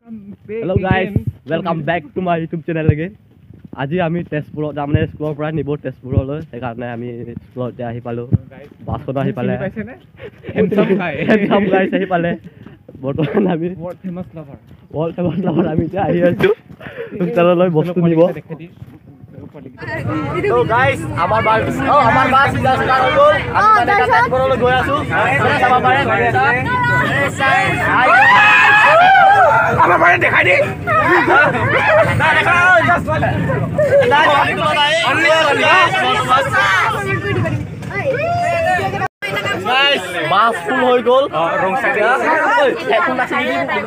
Hello guys, welcome back to my YouTube channel again. আজি আমি তেজপুৰত মানে স্কুলৰ পৰা নিব তেজপুৰলৈ সেইকাৰণে আমি স্কুলতে আহি পালো বাছখন আহি পালে হেণ্ডসাম গাইছ আহি পালে বৰ্তমান আমি ৱৰ্ল্ড ফেমাছ লাভাৰ আমি এতিয়া আহি আছো হোষ্টেললৈ বস্তু নিব তো গাইস আমাৰ বাছ জাষ্ট ষ্টাৰ্ট হৈ গ'ল আমি মানে তেজপুৰলৈ গৈ আছো চাব পাৰে আমার বাড়ি দেখাই দি না দেখা জাস্ট বলে না গাইস বাস ফুল হই গল রং সাইডে হেডফোন আছে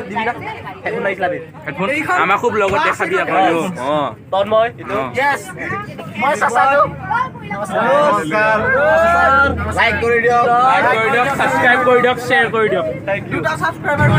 দিবি না হেডফোন আইছলা দে হেডফোন আমা খুব লগত দেখা দিয়া পালো তন মই ইটো यस মই সাসাটো নমস্কাৰ লাইক কৰি দিয়ক সাবস্ক্ৰাইব কৰি দিয়ক শেয়াৰ কৰি দিয়ক থ্যাংক ইউ দুটা subscriber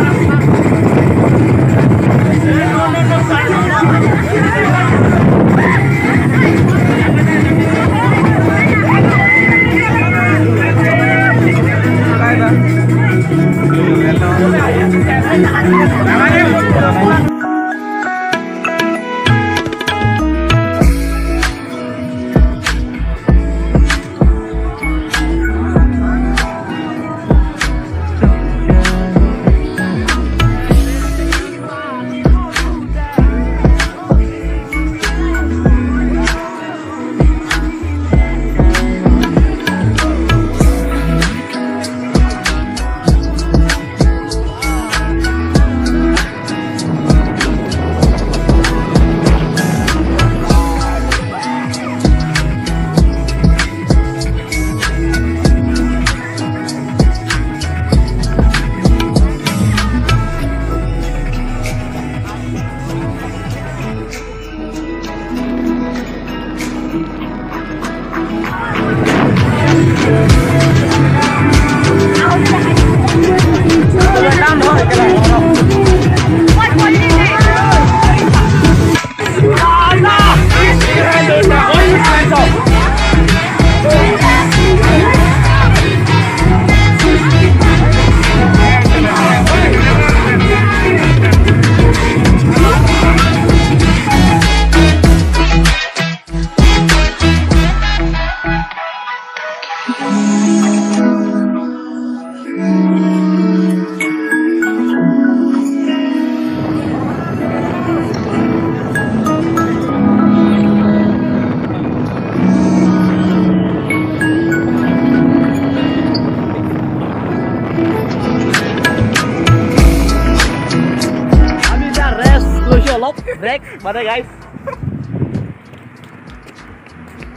break mana guys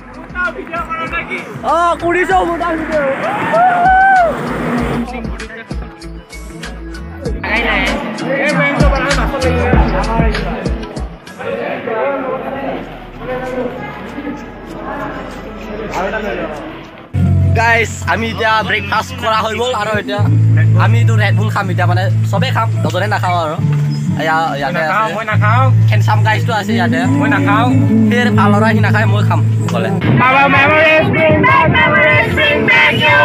muta video karon lagi oh kudi show muta video guys আমি এতিয়া ব্রেকফাস্ট করা হৈ গল আৰু এতিয়া আমি তো ৰেড বুল খাম এতিয়া মানে সবে খাম দজনে না খাও আৰু ya মই নাখাও handsome guys তো আছে ইয়াতে মই নাখাও ফেৰ পালৰা হি নাখায় মই খাম বলে বাবা memories bring back you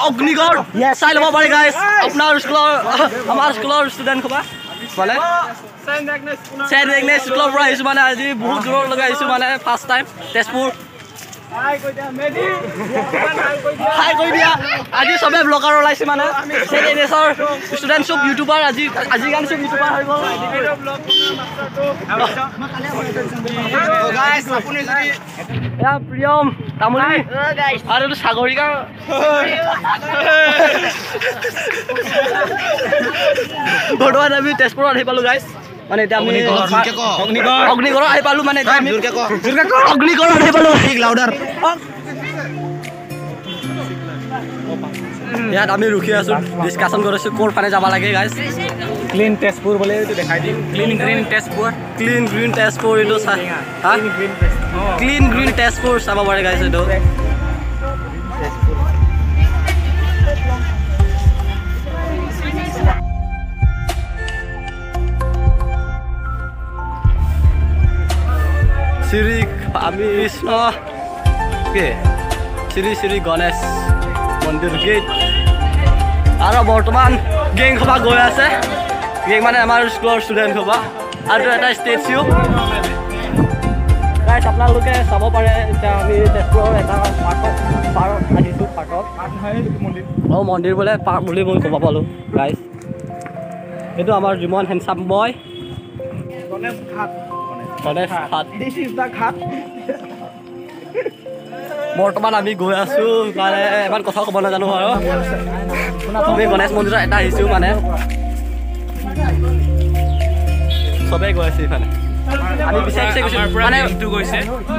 Agnigarh চাই লব পাৰে গাইস আপোনাৰ স্কুলৰ আমাৰ স্কুলৰ ষ্টুডেন্ট খবা বলে চেন ৰেগনেছ স্কুলৰ পৰা আহিছো মানে আজি বহুত দূৰৰ লগা আহিছো মানে ফাৰ্স্ট টাইম তেজপুৰ হাই কৈ দিয়া মেডি হাই কৈ দিয়া আজি সবে ব্লগাৰ ওলাইছে মানে চেন ৰেগনেছৰ ষ্টুডেন্ট সব ইউটিউবাৰ আজি গান সব ইউটিউবাৰ হৈ গ'ল গাইস আপুনি যদি এয়া প্ৰিয়ম তামুলি আৰু তো সাগৰিকা বৰ্তমান আমি তেজপুৰত আহি পালো গাইস মানে এতিয়া আমি অগ্নিগড় আহি পালো মানে এতিয়া আমি অগ্নিগড় আহি পালো ঠিক লাউডাৰ ইয়াত আমি ৰখি আছো ডিসকাশন কৰিছো কোৰ ফালে যাব লাগে গাইস ক্লিন তেজপুৰ বলে এইটো দেখাই দিম ক্লিন গ্ৰীন তেজপুৰ এইটো ক্লিন গ্ৰীন তেজপুৰ চাব পাৰে গাইস এইটো শ্ৰী আমি কৃষ্ণ কে শ্ৰী গণেশ মন্দিৰ গেট আৰু বৰ্তমান গেং সভা গৈ আছে গেং মানে আমাৰ স্কুলৰ ষ্টুডেণ্ট সভা আৰু এটা ষ্টেচু গাইছ আপোনালোকে চাব পাৰে এতিয়া আমি তেজপুৰৰ এটা পাৰ্কত আহিছোঁ পাৰ্কত মন্দিৰ বোলে পাৰ্ক বুলি মই ক'ব পালোঁ গাইছ এইটো আমাৰ যিমান handsome boy Ganesh Ghat this is the ঘাট বৰ্তমান আমি গৈ আছো মানে ইমান কথা ক'ব নাজানো আৰু আমি গণেশ মন্দিৰত এটা আহিছো মানে চবেই গৈ আছে ইফালে আমি পিছে গৈছো মানে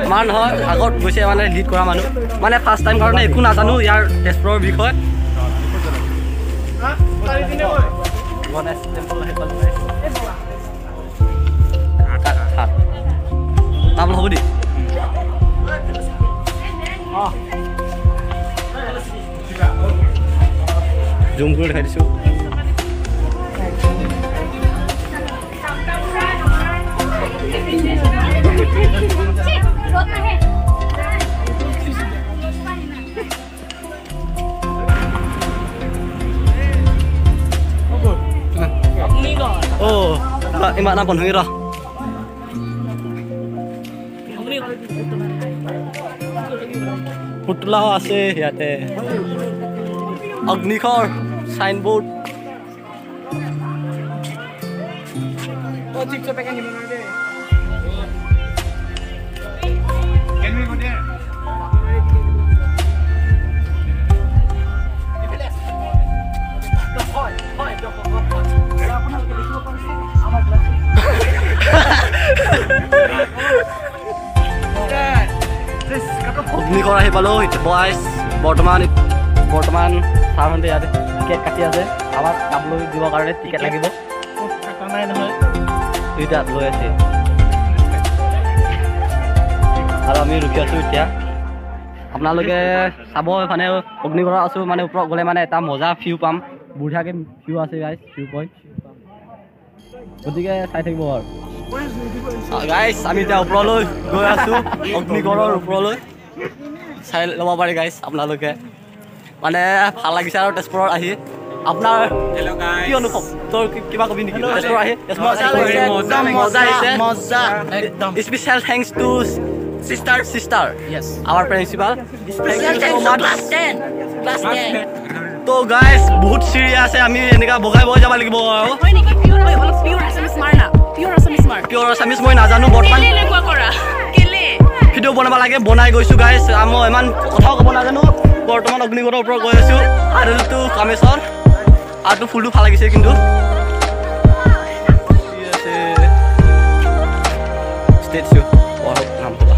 আমাৰ নহয় আগত গৈছে মানে লিড কৰা মানুহ মানে ফাৰ্ষ্ট টাইম কাৰণে একো নাজানো ইয়াৰ তেজপুৰৰ বিষয়ে গণেশ টেম্পল আহি পালো নাম হ'ব দি জুম কৰি দেখাই দিছোঁ ইমান না বন্ধু ৰ পুতলাও আছে ইয়াতে অগ্নিগড় সাইনবোৰ্ড অগ্নিগড় আহি পালো বয়স বৰ্তমান ছাৰহঁতে ইয়াতে টিকেট কাটি আছে আমাক কামলৈ দিবৰ কাৰণে টিকেট লাগিব দুইটা লৈ আছে আৰু আমি ৰখি আছো এতিয়া আপোনালোকে চাব এফালে অগ্নিগড় আছো মানে ওপৰত গ'লে মানে এটা মজা ভিউ পাম বঢ়িয়াকে ভিউ আছে গাইছ ভিউ পইণ্ট গতিকে চাই থাকিব আৰু গাইছ আমি এতিয়া ওপৰলৈ গৈ আছো অগ্নিগড়ৰ ওপৰলৈ চাই ল'ব পাৰে গাইছ আপোনালোকে মানে ভাল লাগিছে আৰু তেজপুৰত আহি আপোনাৰ কি অনুভৱ তোৰ কিবা কবি নেকি তেজপুৰত আহি special thanks two sister yes our principal তো গাইস বহুত সিরিয়াস আছে আমি এনেকা বগাই বগাই যাব লাগিব আৰু হয় নেকি পিওৰ আসামিস মই না জানো বৰ্তমান কেলে ভিডিও বনাব লাগে বনাই গৈছো গাইস আমি ইমান কথাও ক'ব নাজানো বৰ্তমান অগ্নিগড়ৰ ওপৰত গৈ আছো আৰু তো কামেশ্বৰ আৰু ফুলটো ভাল লাগিছে কিন্তু ষ্টেচু বহুত নাম ক'বা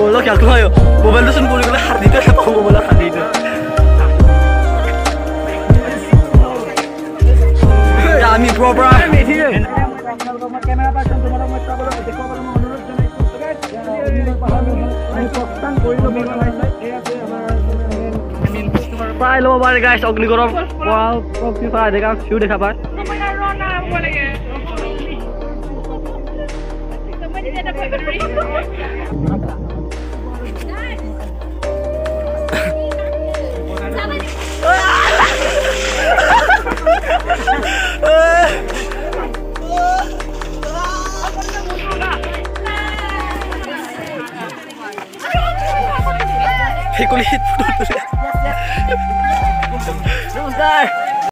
lo que algo yo moverlo es un poco de jardito que pongo mover jardito ya mi proper প্ৰায় ল'ব পাৰে গাইছ অগ্নিগড়ৰ পৰা দেখা ভিউ দেখা পায় সেই কুলিত